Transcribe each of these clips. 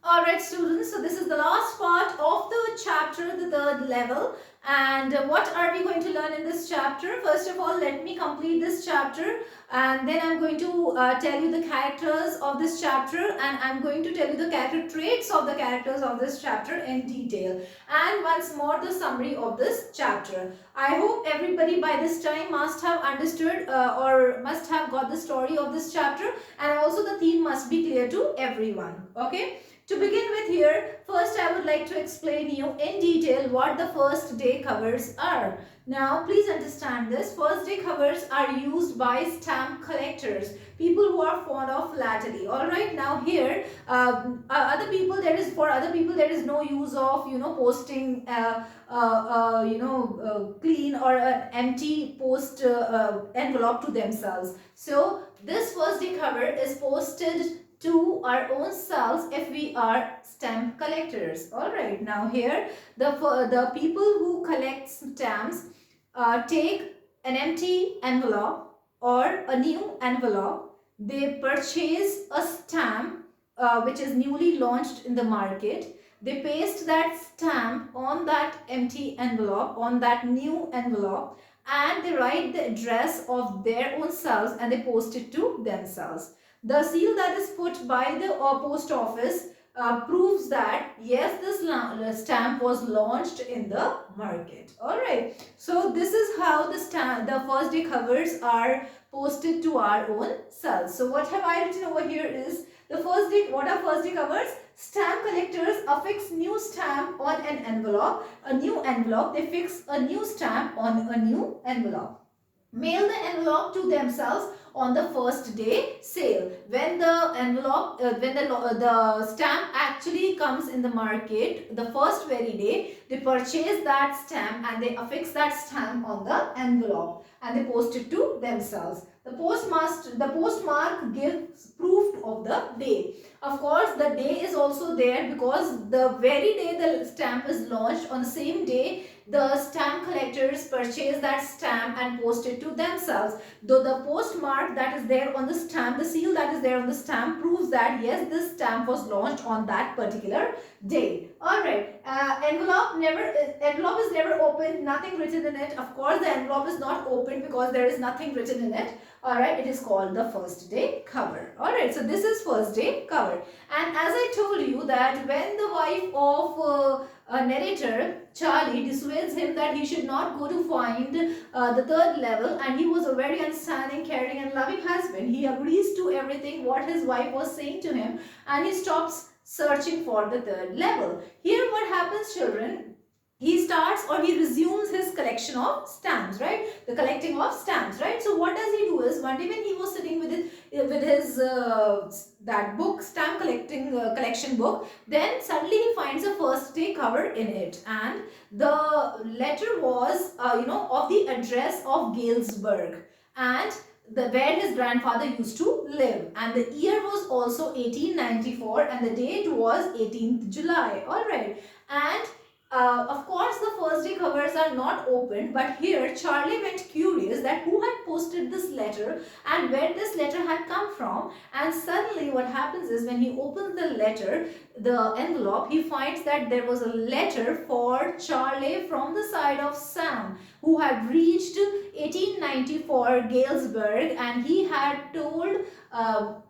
Alright students, so this is the last part of the chapter, the third level. And what are we going to learn in this chapter? First of all, let me complete this chapter and then I'm going to tell you the characters of this chapter, and I'm going to tell you the character traits of the characters of this chapter in detail. And once more, the summary of this chapter. I hope everybody by this time must have understood or must have got the story of this chapter, and also the theme must be clear to everyone. Okay. To begin with here, first I would like to explain you in detail what the first day covers are. Now please understand this, first day covers are used by stamp collectors, people who are fond of philately. Alright, now here other people, for other people there is no use of posting clean or an empty post envelope to themselves. So this first day cover is posted to our own selves if we are stamp collectors. Alright, now here the people who collect stamps take an empty envelope or a new envelope. They purchase a stamp which is newly launched in the market. They paste that stamp on that empty envelope, on that new envelope, and they write the address of their own selves and they post it to themselves. The seal that is put by the post office proves that yes, this stamp was launched in the market. Alright, so this is how the first day covers are posted to our own selves. So what have I written over here is the first day. What are first day covers? Stamp collectors affix new stamp on an envelope, a new envelope. They fix a new stamp on a new envelope. Mail the envelope to themselves on the first day sale. When the envelope, the stamp actually comes in the market, the first very day, they purchase that stamp and they affix that stamp on the envelope and they post it to themselves. The postmark gives proof of the day. Of course, the day is also there because the very day the stamp is launched, on the same day the stamp collectors purchase that stamp and post it to themselves. Though the postmark that is there on the stamp, the seal that is there on the stamp proves that yes, this stamp was launched on that particular day. Alright, envelope is never opened, nothing written in it. Of course, the envelope is not opened because there is nothing written in it. Alright, it is called the first day cover. Alright, so this is first day cover. And as I told you that when the wife of a narrator, Charlie, dissuades him that he should not go to find the third level, and he was a very understanding, caring and loving husband. He agrees to everything what his wife was saying to him and he stops searching for the third level. Here what happens, children? He starts or he resumes his collection of stamps, right? The collecting of stamps, right? So what does he do is, one day when he was sitting with his that book, stamp collection book, then suddenly he finds a first day cover in it, and the letter was of the address of Galesburg, and where his grandfather used to live, and the year was also 1894 and the date was 18th July. All right, and of course, the first day covers are not open, but here Charlie went curious that who had posted this letter and where this letter had come from. And suddenly what happens is, when he opens the letter, the envelope, he finds that there was a letter for Charlie from the side of Sam, who had reached 1894 Galesburg, and he had told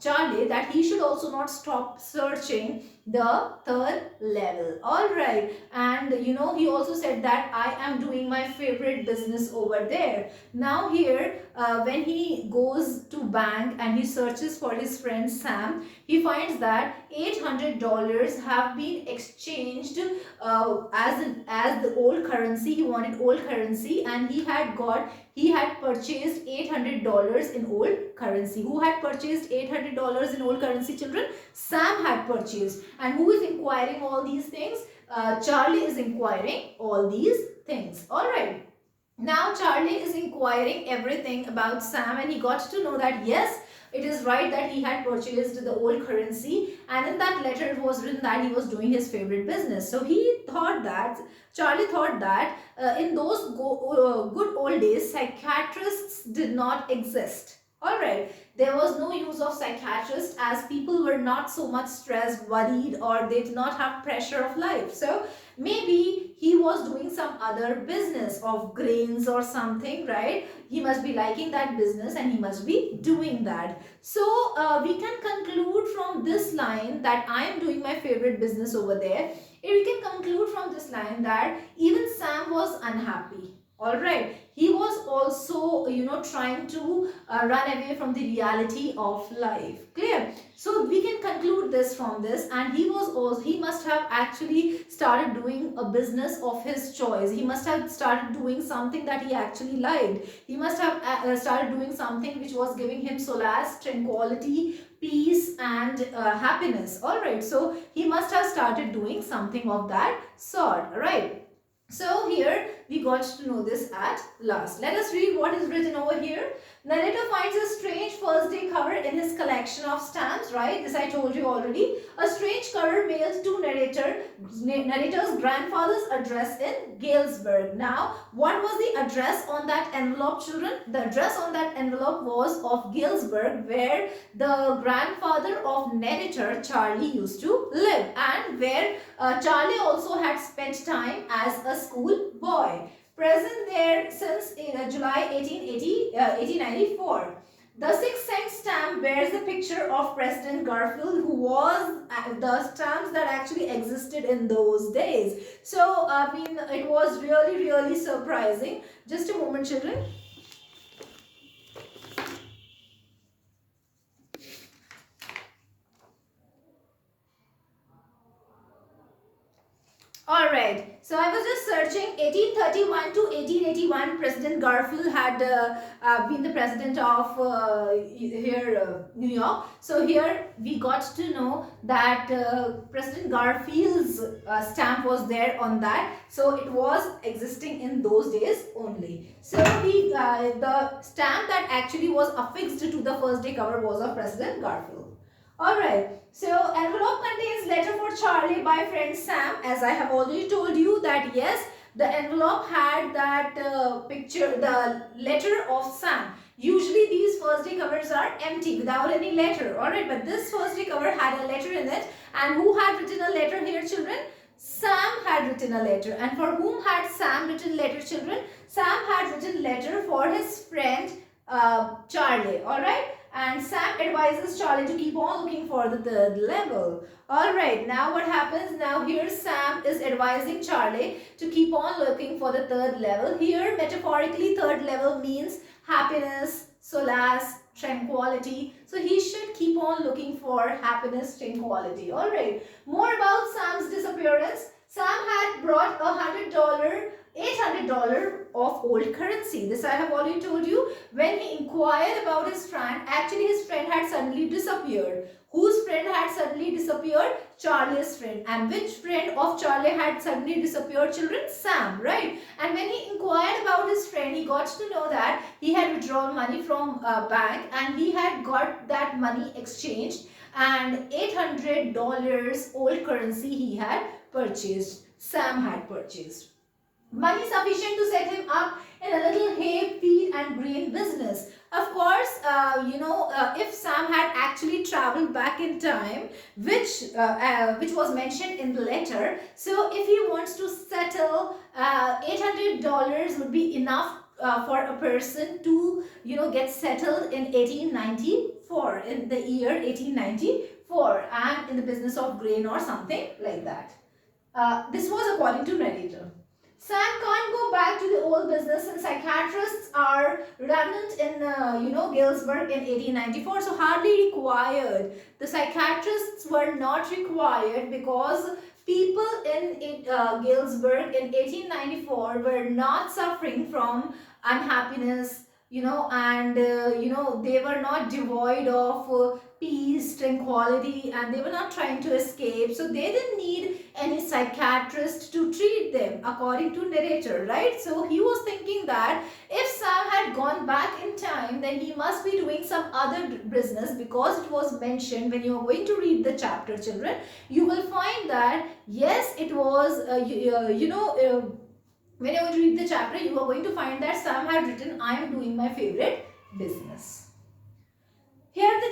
Charlie that he should also not stop searching the third level. Alright, and he also said that I am doing my favorite business over there. Now here when he goes to bank and he searches for his friend Sam, he finds that $800 have been exchanged as the old currency. He wanted old currency, and he had purchased $800 in old currency. Who had purchased $800 in old currency, children? Sam had purchased. And who is inquiring all these things? Charlie is inquiring all these things. Alright. Now Charlie is inquiring everything about Sam, and he got to know that yes, it is right that he had purchased the old currency, and in that letter it was written that he was doing his favorite business. So Charlie thought that in those good old days, psychiatrists did not exist. Alright, there was no use of psychiatrist as people were not so much stressed, worried, or they did not have pressure of life. So maybe he was doing some other business of grains or something, right? He must be liking that business and he must be doing that. So we can conclude from this line that I am doing my favorite business over there. And we can conclude from this line that even Sam was unhappy. Alright, he was also, trying to run away from the reality of life. Clear? So we can conclude this from this, and he must have actually started doing a business of his choice. He must have started doing something that he actually liked. He must have started doing something which was giving him solace, tranquility, peace, and happiness. Alright, so he must have started doing something of that sort. Alright. So here we got to know this at last. Let us read what is written over here. Narrator finds a strange first day cover in his collection of stamps, right? This I told you already. A strange cover mailed to narrator's grandfather's address in Galesburg. Now, what was the address on that envelope, children? The address on that envelope was of Galesburg, where the grandfather of narrator Charlie used to live, and where Charlie also had spent time as a school boy. Present there since July 1894. The 6-cent stamp bears the picture of President Garfield, who was the stamps that actually existed in those days. So, I mean, it was really, really surprising. Just a moment, children. Alright, so I was just searching 1831 to 1881. President Garfield had been the president of New York. So here we got to know that President Garfield's stamp was there on that. So it was existing in those days only. So the stamp that actually was affixed to the first day cover was of President Garfield. Alright, so envelope contains letter for Charlie by friend Sam. As I have already told you that yes, the envelope had that picture, the letter of Sam. Usually these first day covers are empty without any letter. Alright, but this first day cover had a letter in it. And who had written a letter here, children? Sam had written a letter. And for whom had Sam written letter, children? Sam had written letter for his friend Charlie. Alright. And Sam advises Charlie to keep on looking for the third level. Alright, now what happens? Now here Sam is advising Charlie to keep on looking for the third level. Here metaphorically third level means happiness, solace, tranquility. So he should keep on looking for happiness, tranquility. Alright, more about Sam's disappearance. Sam had brought $800 of old currency. This I have already told you. When he inquired about his friend, actually his friend had suddenly disappeared. Whose friend had suddenly disappeared? Charlie's friend. And which friend of Charlie had suddenly disappeared, children? Sam, right? And when he inquired about his friend, he got to know that he had withdrawn money from a bank and he had got that money exchanged, and $800 old currency he had purchased. Sam had purchased. Money sufficient to set him up in a little hay, feed and grain business. Of course, if Sam had actually traveled back in time, which was mentioned in the letter, so if he wants to settle, $800 would be enough for a person to, get settled in 1894, in the year 1894, and in the business of grain or something like that. This was according to narrator. Sam can't go back to the old business, and psychiatrists are redundant in, Galesburg in 1894. So hardly required. The psychiatrists were not required because people in Galesburg in 1894 were not suffering from unhappiness, and they were not devoid of peace, tranquility, and they were not trying to escape. So they didn't need any psychiatrist to treat them, according to narrator, right? So he was thinking that if Sam had gone back in time, then he must be doing some other business, because it was mentioned when you are going to read the chapter, children, you will find that yes, it was when you are going to read the chapter, you are going to find that Sam had written, I am doing my favorite business.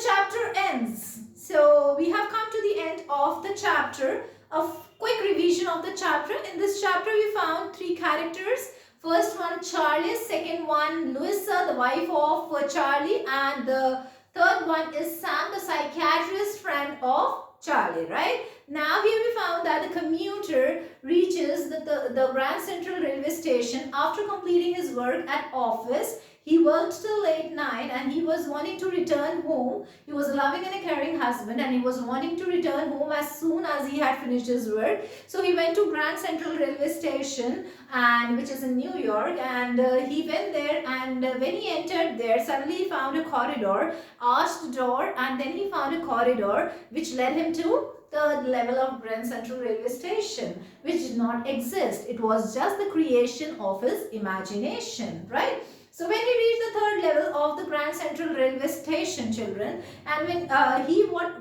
chapter ends. So we have come to the end of the chapter. A quick revision of the chapter. In this chapter we found three characters. First one Charlie, second one Louisa, the wife of Charlie, and the third one is Sam, the psychiatrist friend of Charlie, right? Now here we found that the commuter reaches the Grand Central Railway Station after completing his work at office. He worked till late night and he was wanting to return home. He was a loving and a caring husband and he was wanting to return home as soon as he had finished his work. So he went to Grand Central Railway Station, and which is in New York, and he went there, and when he entered there, suddenly he found a corridor, asked the door, and then he found a corridor which led him to third level of Grand Central Railway Station, which did not exist. It was just the creation of his imagination, right? So when he reached the third level of the Grand Central Railway Station, children, and when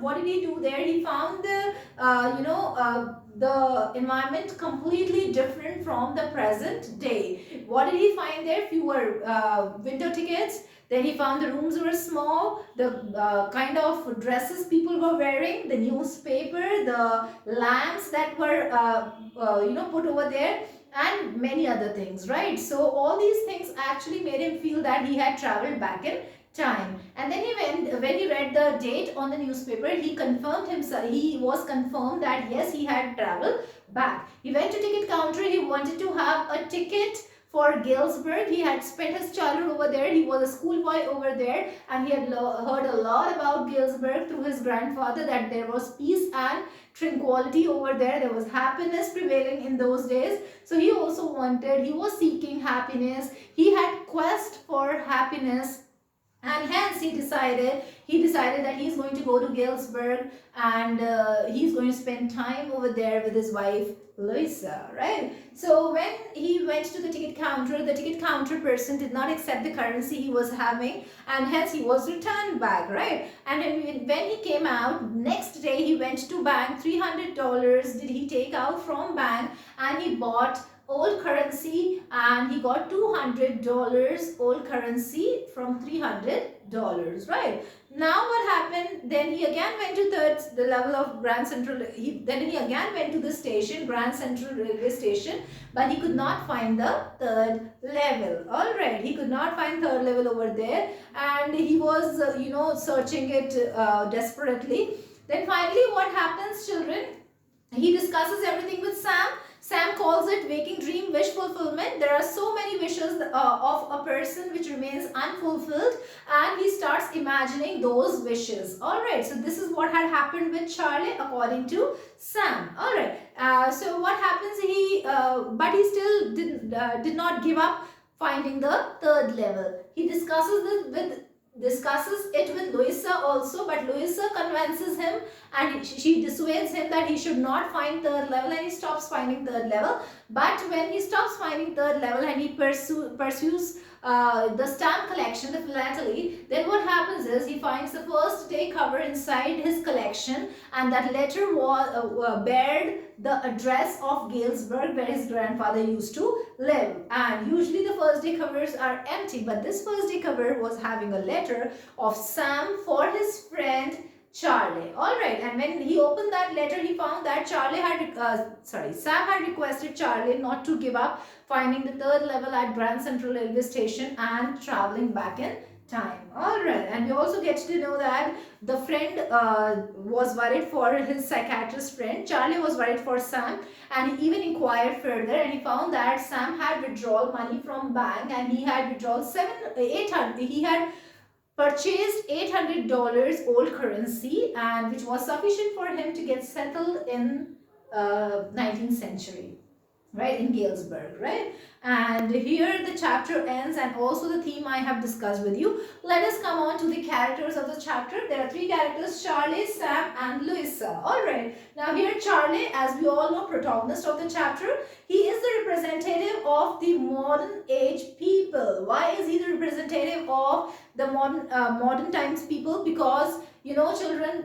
what did he do there? He found the environment completely different from the present day. What did he find there? Fewer window tickets. Then he found the rooms were small, the kind of dresses people were wearing, the newspaper, the lamps that were put over there, and many other things, right? So all these things actually made him feel that he had traveled back in time. And then when he read the date on the newspaper, he confirmed himself, he was confirmed that yes, he had traveled back. He went to ticket counter, he wanted to have a ticket for Galesburg. He had spent his childhood over there. He was a schoolboy over there, and he had heard a lot about Galesburg through his grandfather, that there was peace and tranquility over there. There was happiness prevailing in those days. So he also wanted, he was seeking happiness. He had quest for happiness, and hence he decided that he's going to go to Galesburg, and he's going to spend time over there with his wife Louisa, right? So when he went to the ticket counter person did not accept the currency he was having, and hence he was returned back, right? And when he came out, next day he went to bank. $300 did he take out from bank, and he bought old currency, and he got $200 old currency from $300, right? Now what happened? Then he again went to the level of Grand Central. Then he again went to the station, Grand Central Railway Station, but he could not find the third level. All right, he could not find third level over there, and he was searching it desperately. Then finally, what happens, children? He discusses everything with Sam. Sam calls it waking dream wish fulfillment. There are so many wishes of a person which remains unfulfilled, and he starts imagining those wishes. Alright, so this is what had happened with Charlie according to Sam. Alright, so what happens, but he still did not give up finding the third level. He discusses it with Louisa also, but Louisa convinces him, and she dissuades him that he should not find third level, and he stops finding third level. But when he stops finding third level and he pursues the stamp collection, the philately, then what happens is he finds the first day cover inside his collection, and that letter bared the address of Galesburg, where his grandfather used to live. And usually the first day covers are empty, but this first day cover was having a letter of Sam for his friend Charlie. Alright, and when he opened that letter, he found that Sam had requested Charlie not to give up finding the third level at Grand Central Railway Station and traveling back in time. Alright, and we also get to know that the friend was worried for his psychiatrist friend. Charlie was worried for Sam, and he even inquired further, and he found that Sam had withdrawal money from bank, and he had withdrawn he had purchased $800 old currency, and which was sufficient for him to get settled in 19th century, right, in Galesburg, right? And here the chapter ends, and also the theme I have discussed with you. Let us come on to the characters of the chapter. There are three characters: Charlie, Sam, and Louisa. Alright, now here Charlie, as we all know, protagonist of the chapter, he is the representative of the modern age people. Why is he the representative of the modern times people? Because children,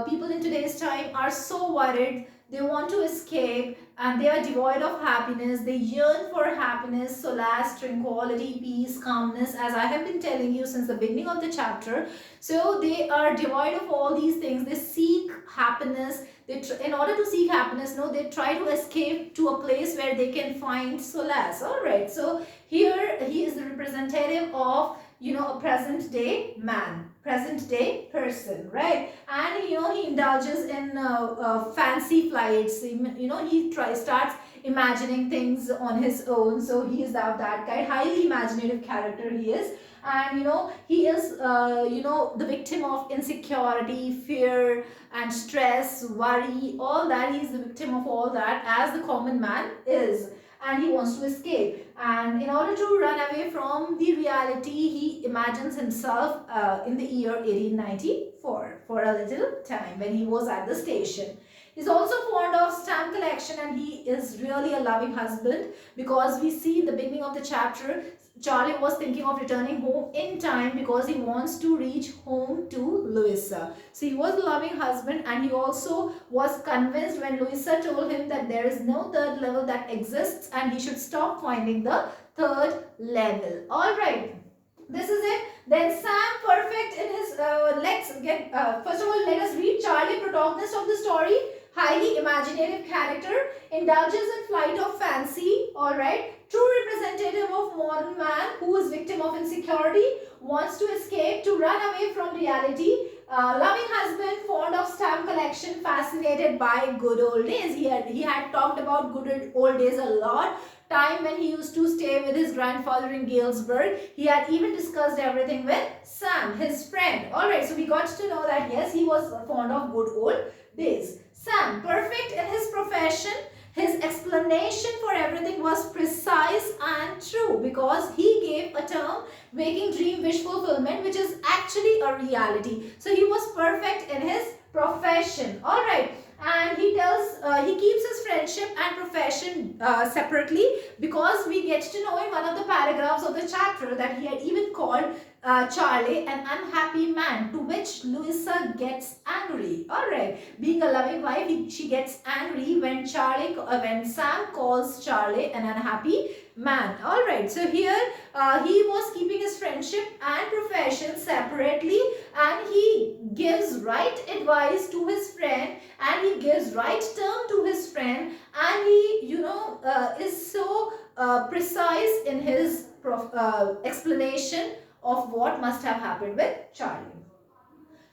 people in today's time are so worried they want to escape, and they are devoid of happiness. They yearn for happiness, solace, tranquility, peace, calmness, as I have been telling you since the beginning of the chapter. So they are devoid of all these things. They seek happiness. In order to seek happiness, no, they try to escape to a place where they can find solace. All right. So here he is the representative of, you know, a present day man, present day person, right? And you know, he indulges in fancy flights. You know, he starts imagining things on his own. So he is that kind, highly imaginative character he is. And you know, he is you know, the victim of insecurity, fear and stress, worry, all that. He is the victim of all that, as the common man is, and he wants to escape. And in order to run away from the reality, he imagines himself in the year 1894 for a little time when he was at the station. He's also fond of stamp collection, and he is really a loving husband, because we see in the beginning of the chapter Charlie was thinking of returning home in time because he wants to reach home to Louisa. So he was a loving husband, and he also was convinced when Louisa told him that there is no third level that exists and he should stop finding the third level. Alright, this is it. Then Sam, perfect in his, first of all, let us read Charlie, protagonist of the story. Highly imaginative character, indulges in flight of fancy, alright. True representative of modern man who is victim of insecurity, wants to escape, to run away from reality. Loving husband, fond of stamp collection, fascinated by good old days. He had talked about good old days a lot. Time when he used to stay with his grandfather in Galesburg. He had even discussed everything with Sam, his friend. Alright, so we got to know that yes, he was fond of good old days. Sam, perfect in his profession. His explanation for everything was precise and true, because he gave a term, making dream wish fulfillment, which is actually a reality. So he was perfect in his profession. Alright. And he keeps his friendship and profession separately, because we get to know in one of the paragraphs of the chapter that he had even called Charlie an unhappy man, to which Louisa gets angry. Alright, being a loving wife, she gets angry when Sam calls Charlie an unhappy man. Alright, so here he was keeping his friendship and profession separately, and he gives right advice to his friend, and he gives right term to his friend, and he, you know, is so precise in his explanation of what must have happened with Charlie.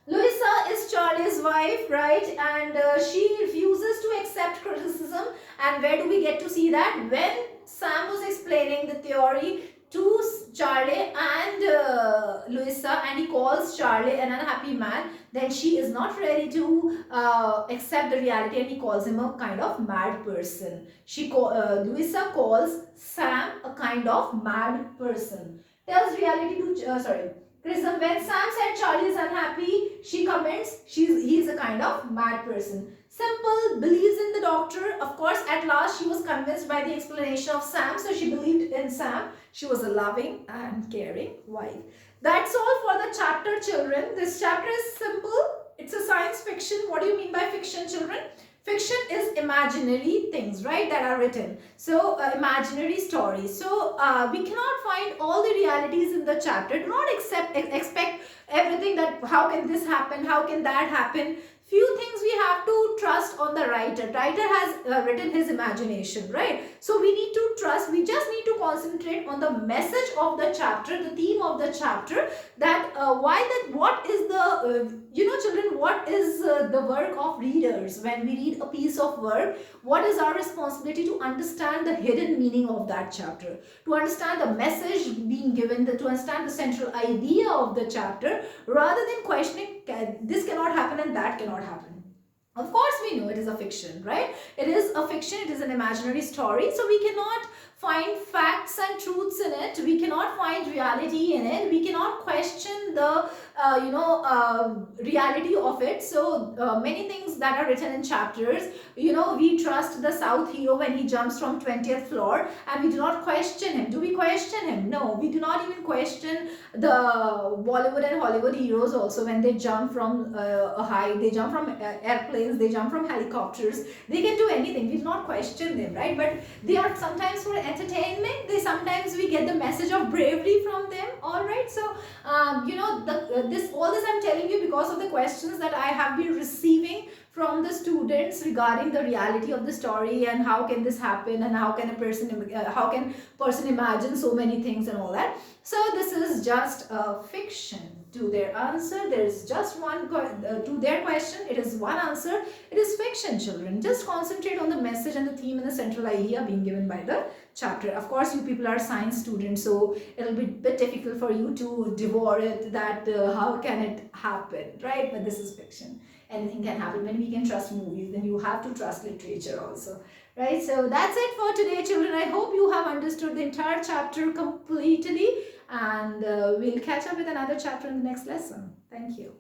Louisa is Charlie's wife, right? And she refuses to accept criticism. And where do we get to see that? When Sam was explaining the theory to Charlie and Louisa, and he calls Charlie an unhappy man, then she is not ready to accept the reality, and he calls him a kind of mad person. Louisa calls Sam a kind of mad person. Tells reality to criticism. When Sam said Charlie is unhappy, she comments he is a kind of mad person. Simple, believes in the doctor. Of course, at last she was convinced by the explanation of Sam, so she believed in Sam. She was a loving and caring wife. That's all for the chapter, children. This chapter is simple. It's a science fiction. What do you mean by fiction, children? Fiction is imaginary things, right, that are written. So, imaginary stories. So, we cannot find all the realities in the chapter. Do not expect everything, that how can this happen, how can that happen. Few things we have to trust on the writer. Writer has written his imagination, right? So we need to trust, we just need to concentrate on the message of the chapter, the theme of the chapter, that what is the, children, what is the work of readers? When we read a piece of work, what is our responsibility? To understand the hidden meaning of that chapter, to understand the message being given, to understand the central idea of the chapter, rather than questioning, this cannot happen and that cannot happen. Of course, we know it is a fiction, right? It is a fiction, it is an imaginary story, so we cannot find facts and truths in it. We cannot find reality in it. We cannot question the reality of it. So many things that are written in chapters, we trust the South hero when he jumps from 20th floor, and we do not question him. Do we question him? No, we do not even question the Bollywood and Hollywood heroes also when they jump from a height, they jump from airplanes, they jump from helicopters, they can do anything. We do not question them, right? But they are sometimes for entertainment. They sometimes we get the message of bravery from them. All right. So all this I'm telling you because of the questions that I have been receiving from the students regarding the reality of the story and how can this happen and how can person imagine so many things and all that. So this is just a fiction. To their answer, there is just one to their question, it is one answer. It is fiction, children. Just concentrate on the message and the theme and the central idea being given by the chapter. Of course, you people are science students, so it'll be a bit difficult for you to devour it, that how can it happen, right? But this is fiction. Anything can happen. When we can trust movies, then you have to trust literature also, right? So that's it for today, children. I hope you have understood the entire chapter completely, and we'll catch up with another chapter in the next lesson. Thank you.